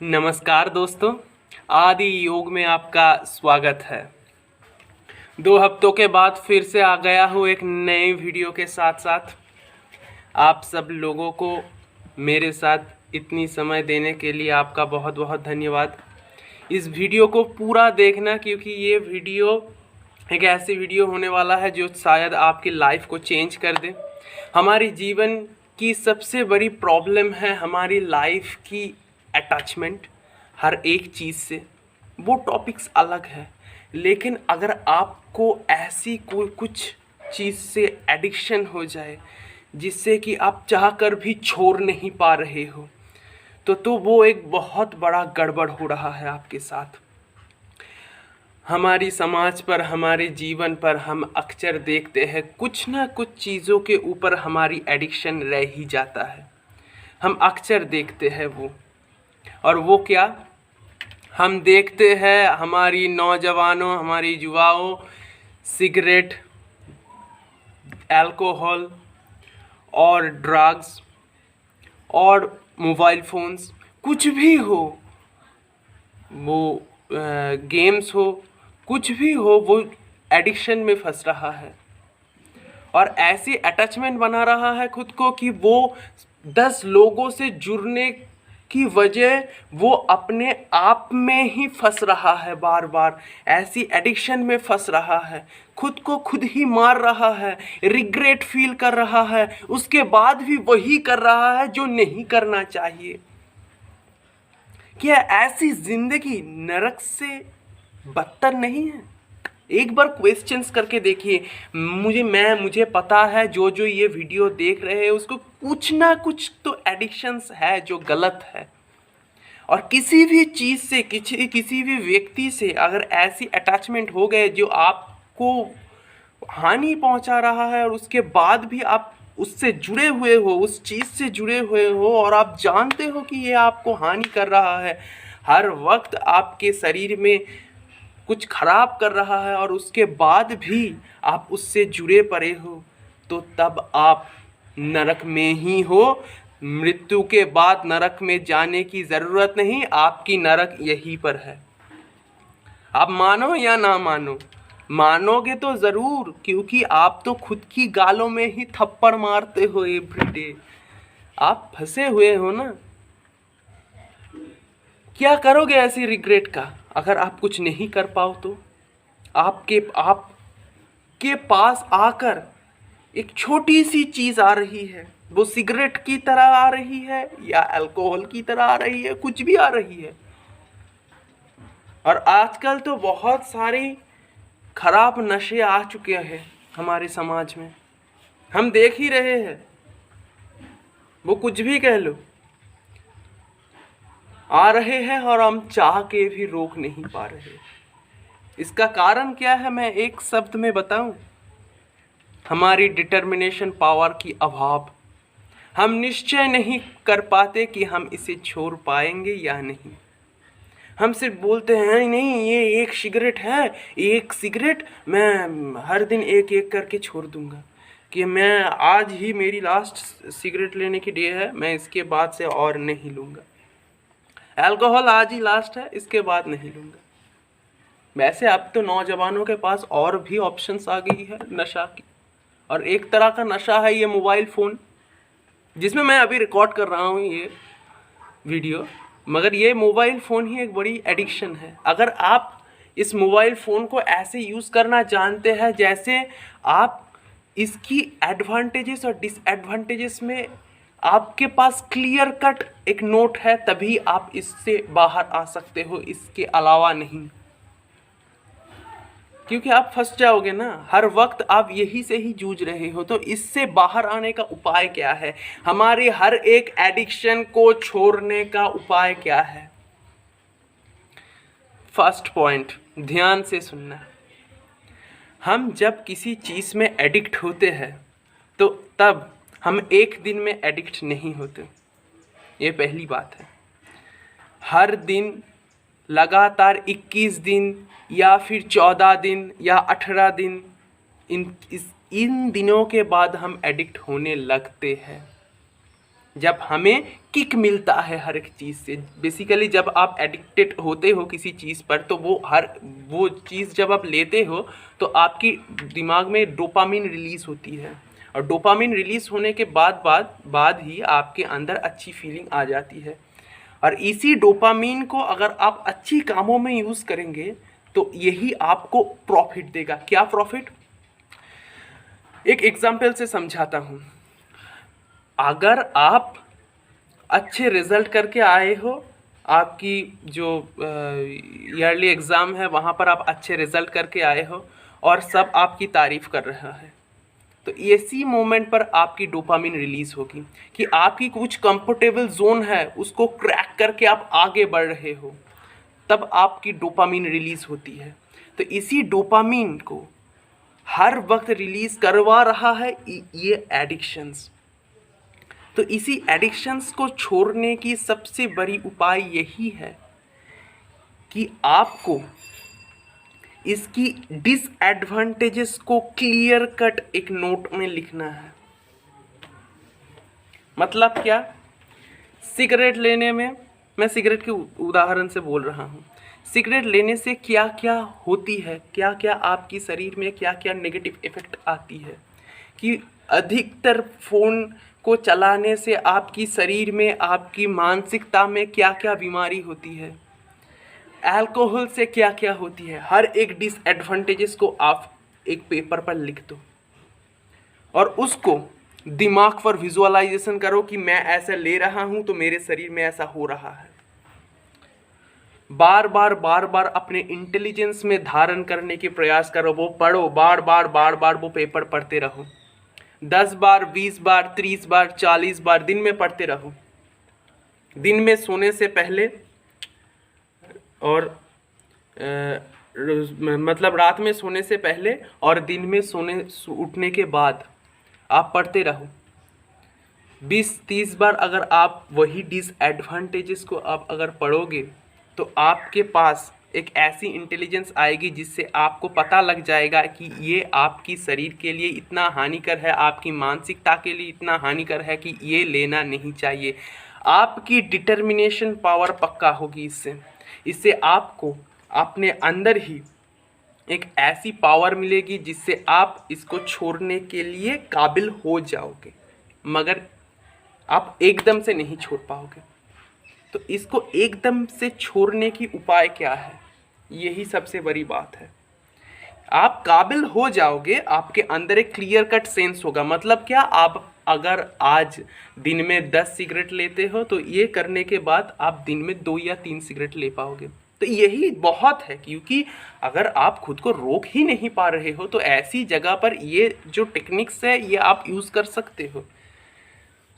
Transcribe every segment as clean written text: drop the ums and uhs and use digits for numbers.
नमस्कार दोस्तों, आदि योग में आपका स्वागत है। 2 हफ्तों के बाद फिर से आ गया हूँ एक नई वीडियो के साथ साथ। आप सब लोगों को मेरे साथ इतनी समय देने के लिए आपका बहुत बहुत धन्यवाद। इस वीडियो को पूरा देखना, क्योंकि ये वीडियो एक ऐसी वीडियो होने वाला है जो शायद आपकी लाइफ को चेंज कर दे। हमारी जीवन की सबसे बड़ी प्रॉब्लम है हमारी लाइफ की अटैचमेंट हर एक चीज़ से। वो टॉपिक्स अलग है, लेकिन अगर आपको ऐसी कोई कुछ चीज़ से एडिक्शन हो जाए जिससे कि आप चाहकर भी छोड़ नहीं पा रहे हो, तो वो एक बहुत बड़ा गड़बड़ हो रहा है आपके साथ। हमारी समाज पर, हमारे जीवन पर हम अक्सर देखते हैं कुछ ना कुछ चीज़ों के ऊपर हमारी एडिक्शन रह ही जाता है। हम अक्सर देखते हैं वो, और वो क्या हम देखते हैं हमारी नौजवानों, हमारी युवाओं, सिगरेट, अल्कोहल और ड्रग्स और मोबाइल फ़ोन्स, कुछ भी हो, वो गेम्स हो, कुछ भी हो, वो एडिक्शन में फंस रहा है और ऐसी अटैचमेंट बना रहा है खुद को कि वो 10 लोगों से जुड़ने की वजह वो अपने आप में ही फंस रहा है। बार बार ऐसी एडिक्शन में फंस रहा है, खुद को खुद ही मार रहा है, रिग्रेट फील कर रहा है, उसके बाद भी वही कर रहा है जो नहीं करना चाहिए। क्या ऐसी जिंदगी नरक से बदतर नहीं है? एक बार क्वेश्चंस करके देखिए। मुझे पता है जो ये वीडियो देख रहे हैं उसको कुछ ना कुछ तो एडिक्शंस है जो गलत है, और किसी भी चीज़ से, किसी भी व्यक्ति से अगर ऐसी अटैचमेंट हो गए जो आपको हानि पहुंचा रहा है और उसके बाद भी आप उससे जुड़े हुए हो, उस चीज़ से जुड़े हुए हो, और आप जानते हो कि ये आपको हानि कर रहा है, हर वक्त आपके शरीर में कुछ खराब कर रहा है, और उसके बाद भी आप उससे जुड़े पड़े हो, तो तब आप नरक में ही हो। मृत्यु के बाद नरक में जाने की ज़रूरत नहीं, आपकी नरक यहीं पर है। आप मानो या ना मानो, मानोगे तो ज़रूर, क्योंकि आप तो खुद की गालों में ही थप्पड़ मारते हो एवरीडे। आप फंसे हुए हो ना। क्या करोगे ऐसी रिग्रेट का? अगर आप कुछ नहीं कर पाओ तो आपके पास आकर एक छोटी सी चीज़ आ रही है, वो सिगरेट की तरह आ रही है या अल्कोहल की तरह आ रही है, कुछ भी आ रही है। और आजकल तो बहुत सारी खराब नशे आ चुके हैं हमारे समाज में, हम देख ही रहे हैं। वो कुछ भी कह लो, आ रहे हैं और हम चाह के भी रोक नहीं पा रहे। इसका कारण क्या है, मैं एक शब्द में बताऊं? हमारी डिटर्मिनेशन पावर की अभाव। हम निश्चय नहीं कर पाते कि हम इसे छोड़ पाएंगे या नहीं। हम सिर्फ बोलते हैं नहीं, ये एक सिगरेट है, एक सिगरेट मैं हर दिन एक एक करके छोड़ दूंगा, कि मैं आज ही मेरी लास्ट सिगरेट लेने की डे है, मैं इसके बाद से और नहीं लूँगा। अल्कोहल आज ही लास्ट है, इसके बाद नहीं लूँगा। वैसे अब तो नौजवानों के पास और भी ऑप्शंस आ गई है नशा की, और एक तरह का नशा है ये मोबाइल फ़ोन, जिसमें मैं अभी रिकॉर्ड कर रहा हूँ ये वीडियो। मगर ये मोबाइल फ़ोन ही एक बड़ी एडिक्शन है। अगर आप इस मोबाइल फ़ोन को ऐसे यूज़ करना जानते हैं जैसे आप इसकी एडवांटेजेस और डिसएडवांटेजेस में आपके पास क्लियर कट एक नोट है, तभी आप इससे बाहर आ सकते हो, इसके अलावा नहीं। क्योंकि आप फंस जाओगे ना, हर वक्त आप यही से ही जूझ रहे हो। तो इससे बाहर आने का उपाय क्या है? हमारे हर एक एडिक्शन को छोड़ने का उपाय क्या है? फर्स्ट पॉइंट, ध्यान से सुनना। हम जब किसी चीज़ में एडिक्ट होते हैं तो तब हम एक दिन में एडिक्ट नहीं होते, ये पहली बात है। हर दिन लगातार 21 दिन या फिर 14 दिन या 18 दिन, इन दिनों के बाद हम एडिक्ट होने लगते हैं, जब हमें किक मिलता है हर एक चीज़ से। बेसिकली जब आप एडिक्टेड होते हो किसी चीज़ पर तो वो चीज़ जब आप लेते हो तो आपकी दिमाग में डोपामिन रिलीज़ होती है, और डोपामिन रिलीज़ होने के बाद ही आपके अंदर अच्छी फीलिंग आ जाती है। और इसी डोपामिन को अगर आप अच्छी कामों में यूज़ करेंगे तो यही आपको प्रॉफिट देगा। क्या प्रॉफिट? एक एग्जाम्पल से समझाता हूँ। अगर आप अच्छे रिजल्ट करके आए हो, आपकी जो ईयरली एग्ज़ाम है वहाँ पर आप अच्छे रिजल्ट करके आए हो और सब आपकी तारीफ़ कर रहा है, तो इसी मोमेंट पर आपकी डोपामिन रिलीज़ होगी कि आपकी कुछ कंफर्टेबल जोन है उसको क्रैक करके आप आगे बढ़ रहे हो, तब आपकी डोपामिन रिलीज़ होती है। तो इसी डोपामिन को हर वक्त रिलीज़ करवा रहा है ये एडिक्शंस। तो इसी एडिक्शंस को छोड़ने की सबसे बड़ी उपाय यही है कि आपको इसकी डिसएडवांटेजेस को क्लियर कट एक नोट में लिखना है। मतलब क्या? सिगरेट लेने में, मैं सिगरेट के उदाहरण से बोल रहा हूँ, सिगरेट लेने से क्या क्या होती है, क्या क्या आपकी शरीर में क्या क्या नेगेटिव इफ़ेक्ट आती है, कि अधिकतर फ़ोन को चलाने से आपकी शरीर में, आपकी मानसिकता में क्या क्या बीमारी होती है, अल्कोहल से क्या क्या होती है। हर एक डिसएडवांटेजेस को आप एक पेपर पर लिख दो और उसको दिमाग पर विजुअलाइजेशन करो कि मैं ऐसा ले रहा हूँ तो मेरे शरीर में ऐसा हो रहा है। बार बार अपने इंटेलिजेंस में धारण करने के प्रयास करो, वो पढ़ो, बार वो पेपर पढ़ते रहो, 10 बार, 20 बार, 30 बार, 40 बार दिन में पढ़ते रहो। दिन में सोने से पहले और मतलब रात में सोने से पहले और दिन में उठने के बाद आप पढ़ते रहो 20-30 बार। अगर आप वही डिसएडवांटेजेस को आप अगर पढ़ोगे तो आपके पास एक ऐसी इंटेलिजेंस आएगी जिससे आपको पता लग जाएगा कि ये आपकी शरीर के लिए इतना हानिकर है, आपकी मानसिकता के लिए इतना हानिकर है कि ये लेना नहीं चाहिए। आपकी डिटर्मिनेशन पावर पक्का होगी इससे आपको अपने अंदर ही एक ऐसी पावर मिलेगी जिससे आप इसको छोड़ने के लिए काबिल हो जाओगे, मगर आप एकदम से नहीं छोड़ पाओगे। तो इसको एकदम से छोड़ने की उपाय क्या है, यही सबसे बड़ी बात है। आप काबिल हो जाओगे, आपके अंदर एक क्लियर कट सेंस होगा। मतलब क्या? आप अगर आज दिन में 10 सिगरेट लेते हो तो ये करने के बाद आप दिन में 2 या 3 सिगरेट ले पाओगे। तो यही बहुत है, क्योंकि अगर आप खुद को रोक ही नहीं पा रहे हो तो ऐसी जगह पर ये जो टेक्निक्स है ये आप यूज़ कर सकते हो।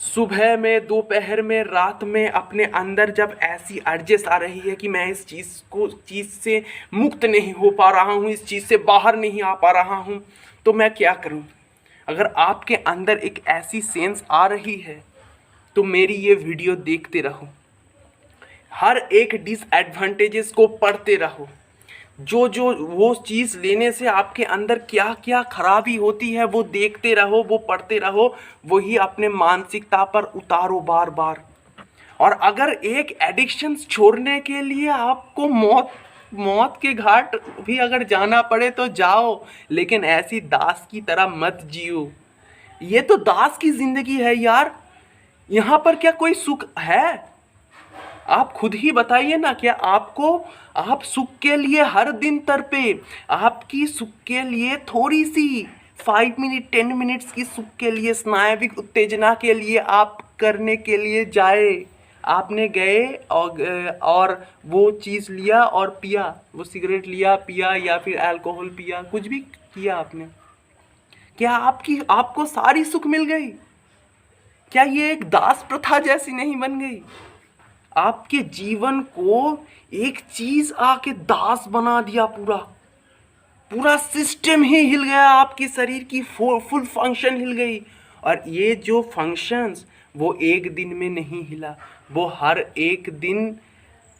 सुबह में, दोपहर में, रात में अपने अंदर जब ऐसी अर्जेस आ रही है कि मैं इस चीज़ से मुक्त नहीं हो पा रहा हूँ, इस चीज़ से बाहर नहीं आ पा रहा हूँ, तो मैं क्या करूँ? अगर आपके अंदर एक ऐसी सेंस आ रही है तो मेरी ये वीडियो देखते रहो, हर एक डिसएडवांटेजेस को पढ़ते रहो। जो वो चीज़ लेने से आपके अंदर क्या क्या खराबी होती है वो देखते रहो, वो पढ़ते रहो, वही अपने मानसिकता पर उतारो बार। और अगर एक एडिक्शन छोड़ने के लिए आपको मौत के घाट भी अगर जाना पड़े तो जाओ, लेकिन ऐसी दास की तरह मत जियो। ये तो दास की जिंदगी है यार, यहाँ पर क्या कोई सुख है? आप खुद ही बताइए ना, क्या आप सुख के लिए हर दिन तड़पे, आपकी सुख के लिए थोड़ी सी 5 मिनट 10 मिनट्स की सुख के लिए, स्नायविक उत्तेजना के लिए आप करने के लिए जाए, आपने गए और वो चीज़ लिया और पिया, वो सिगरेट लिया, पिया, या फिर अल्कोहल पिया, कुछ भी किया आपने, क्या आपको सारी सुख मिल गई? क्या ये एक दास प्रथा जैसी नहीं बन गई? आपके जीवन को एक चीज आके दास बना दिया, पूरा सिस्टम ही हिल गया, आपके शरीर की फुल फंक्शन हिल गई। और ये जो फंक्शंस वो एक दिन में नहीं हिला, वो हर एक दिन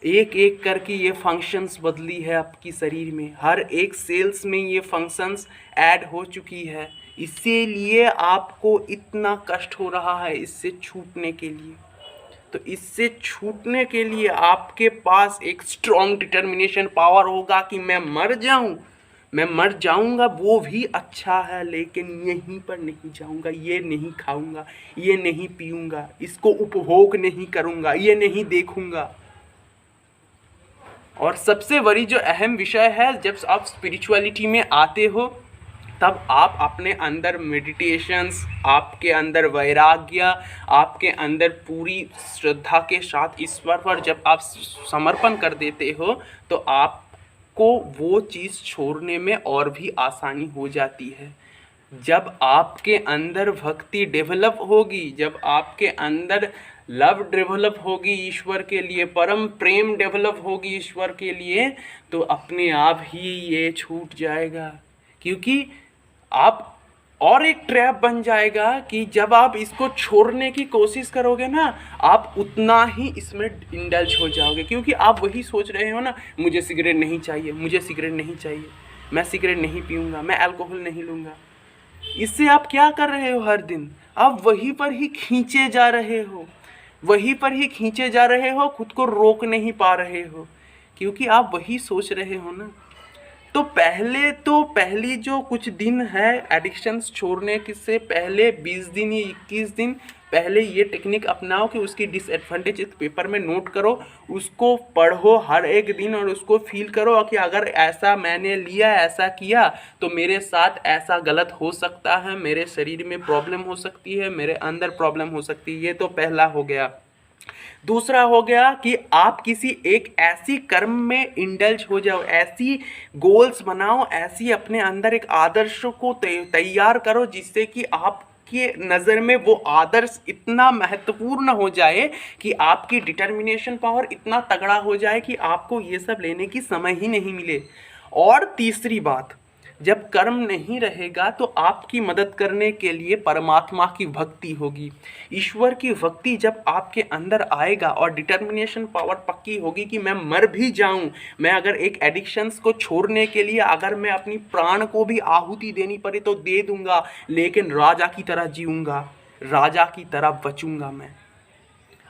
एक एक करके ये फंक्शंस बदली है आपकी शरीर में, हर एक सेल्स में ये फंक्शंस ऐड हो चुकी है। इसीलिए आपको इतना कष्ट हो रहा है इससे छूटने के लिए। तो इससे छूटने के लिए आपके पास एक स्ट्रॉन्ग डिटर्मिनेशन पावर होगा कि मैं मर जाऊं, मैं मर जाऊंगा वो भी अच्छा है, लेकिन यहीं पर नहीं जाऊंगा, ये नहीं खाऊंगा, ये नहीं पीऊंगा, इसको उपभोग नहीं करूंगा, ये नहीं देखूंगा। और सबसे बड़ी जो अहम विषय है, जब आप स्पिरिचुअलिटी में आते हो तब आप अपने अंदर मेडिटेशंस, आपके अंदर वैराग्य, आपके अंदर पूरी श्रद्धा के साथ ईश्वर पर जब आप समर्पण कर देते हो तो आपको वो चीज़ छोड़ने में और भी आसानी हो जाती है। जब आपके अंदर भक्ति डेवलप होगी, जब आपके अंदर लव डेवलप होगी ईश्वर के लिए, परम प्रेम डेवलप होगी ईश्वर के लिए, तो अपने आप ही ये छूट जाएगा। क्योंकि आप और एक ट्रैप बन जाएगा कि जब आप इसको छोड़ने की कोशिश करोगे ना, आप उतना ही इसमें इंडल्ज हो जाओगे। क्योंकि आप वही सोच रहे हो ना, मुझे सिगरेट नहीं चाहिए, मुझे सिगरेट नहीं चाहिए, मैं सिगरेट नहीं पीऊँगा, मैं अल्कोहल नहीं लूँगा। इससे आप क्या कर रहे हो? हर दिन आप वहीं पर ही खींचे जा रहे हो, वहीं पर ही खींचे जा रहे हो, खुद को रोक नहीं पा रहे हो, क्योंकि आप वही सोच रहे हो ना। तो पहली जो कुछ दिन है एडिक्शंस छोड़ने से पहले 20 दिन या 21 दिन पहले ये टेक्निक अपनाओ कि उसकी डिसएडवांटेज एक पेपर में नोट करो, उसको पढ़ो हर एक दिन और उसको फील करो कि अगर ऐसा मैंने लिया, ऐसा किया तो मेरे साथ ऐसा गलत हो सकता है, मेरे शरीर में प्रॉब्लम हो सकती है, मेरे अंदर प्रॉब्लम हो सकती है। ये तो पहला हो गया। दूसरा हो गया कि आप किसी एक ऐसी कर्म में इंडल्ज हो जाओ, ऐसी गोल्स बनाओ, ऐसी अपने अंदर एक आदर्श को तैयार करो जिससे कि आपके नज़र में वो आदर्श इतना महत्वपूर्ण हो जाए कि आपकी डिटर्मिनेशन पावर इतना तगड़ा हो जाए कि आपको ये सब लेने की समय ही नहीं मिले। और तीसरी बात, जब कर्म नहीं रहेगा तो आपकी मदद करने के लिए परमात्मा की भक्ति होगी। ईश्वर की भक्ति जब आपके अंदर आएगा और डिटर्मिनेशन पावर पक्की होगी कि मैं मर भी जाऊं, मैं अगर एक एडिक्शंस को छोड़ने के लिए अगर मैं अपनी प्राण को भी आहुति देनी पड़े तो दे दूंगा, लेकिन राजा की तरह जीऊंगा, राजा की तरह बचूंगा। मैं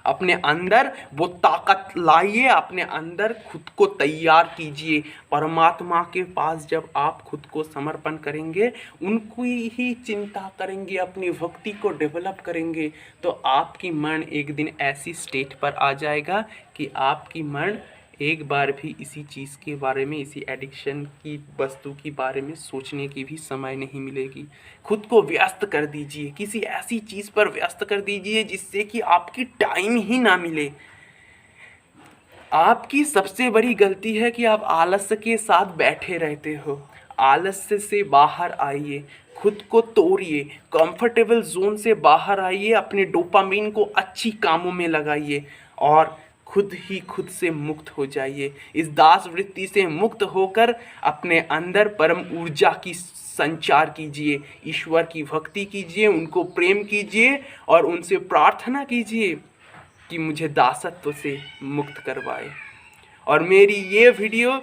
अपने अंदर वो ताकत लाइए, अपने अंदर खुद को तैयार कीजिए। परमात्मा के पास जब आप खुद को समर्पण करेंगे, उनकी ही चिंता करेंगे, अपनी भक्ति को डेवलप करेंगे, तो आपकी मन एक दिन ऐसी स्टेट पर आ जाएगा कि आपकी मन एक बार भी इसी चीज़ के बारे में, इसी एडिक्शन की वस्तु के बारे में सोचने की भी समय नहीं मिलेगी। खुद को व्यस्त कर दीजिए, किसी ऐसी चीज़ पर व्यस्त कर दीजिए जिससे कि आपकी टाइम ही ना मिले। आपकी सबसे बड़ी गलती है कि आप आलस्य के साथ बैठे रहते हो। आलस्य से बाहर आइए, खुद को तोड़िए, कंफर्टेबल जोन से बाहर आइए, अपने डोपामिन को अच्छी कामों में लगाइए और खुद ही खुद से मुक्त हो जाइए। इस दास वृत्ति से मुक्त होकर अपने अंदर परम ऊर्जा की संचार कीजिए, ईश्वर की भक्ति कीजिए, उनको प्रेम कीजिए और उनसे प्रार्थना कीजिए कि मुझे दासत्व से मुक्त करवाए। और मेरी ये वीडियो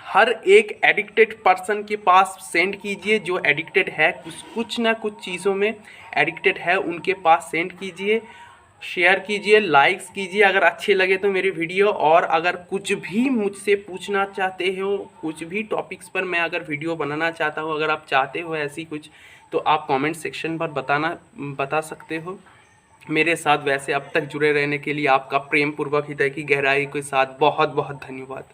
हर एक एडिक्टेड पर्सन के पास सेंड कीजिए, जो एडिक्टेड है कुछ ना कुछ चीज़ों में एडिक्टेड है, उनके पास सेंड कीजिए, शेयर कीजिए, लाइक्स कीजिए अगर अच्छे लगे तो मेरी वीडियो। और अगर कुछ भी मुझसे पूछना चाहते हो, कुछ भी टॉपिक्स पर मैं अगर वीडियो बनाना चाहता हूँ, अगर आप चाहते हो ऐसी कुछ, तो आप कमेंट सेक्शन पर बता सकते हो। मेरे साथ वैसे अब तक जुड़े रहने के लिए आपका प्रेम पूर्वक हृदय की गहराई के साथ बहुत बहुत धन्यवाद।